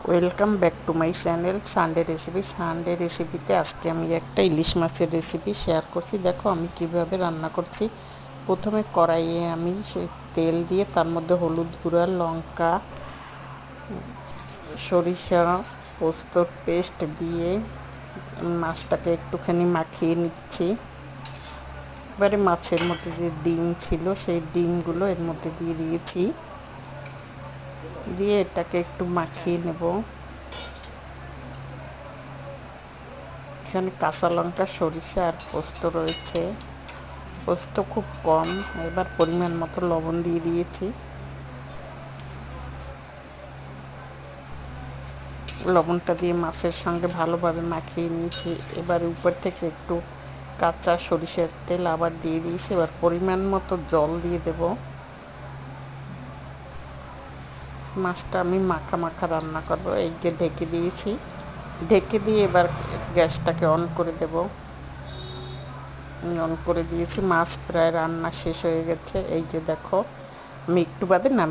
Welcome back to my channel Sunday recipe. Sunday রেসিপিতে আজকে আমি একটা ইলিশ মাছের রেসিপি শেয়ার করছি। দেখো আমি কিভাবে রান্না করছি। প্রথমে কড়াইয়ে আমি সে তেল দিয়ে তার মধ্যে হলুদ গুঁড়া, লঙ্কা, সরিষা, পোস্তর পেস্ট দিয়ে মাছটাকে একটুখানি মাখিয়ে নিচ্ছি। এবারে মাছের মধ্যে যে ডিম ছিল সেই ডিমগুলো এর মধ্যে দিয়ে দিয়েছি, দিয়ে এটাকে একটু মাখিয়ে নেব। এখানে কাঁচা লঙ্কা, সরিষা আর পোস্ত রয়েছে। পোস্ত খুব কম, এবার পরিমাণ মতো লবণ দিয়ে দিয়েছি। লবণটা দিয়ে মাছের সঙ্গে ভালোভাবে মাখিয়ে নিয়েছি। এবার উপর থেকে একটু কাঁচা সরিষার তেল আবার দিয়ে দিয়েছি। এবার পরিমাণ মতো জল দিয়ে দেব। মাছটা আমি মাখা মাখা রান্না করব। এই যে ঢেকে দিয়েছি, ঢেকে দিয়ে এবার গ্যাসটাকে অন করে দেব। অন করে দিয়েছি। মাছ প্রায় রান্না শেষ হয়ে গেছে। এই যে দেখো, আমি একটু বাদে নামিয়ে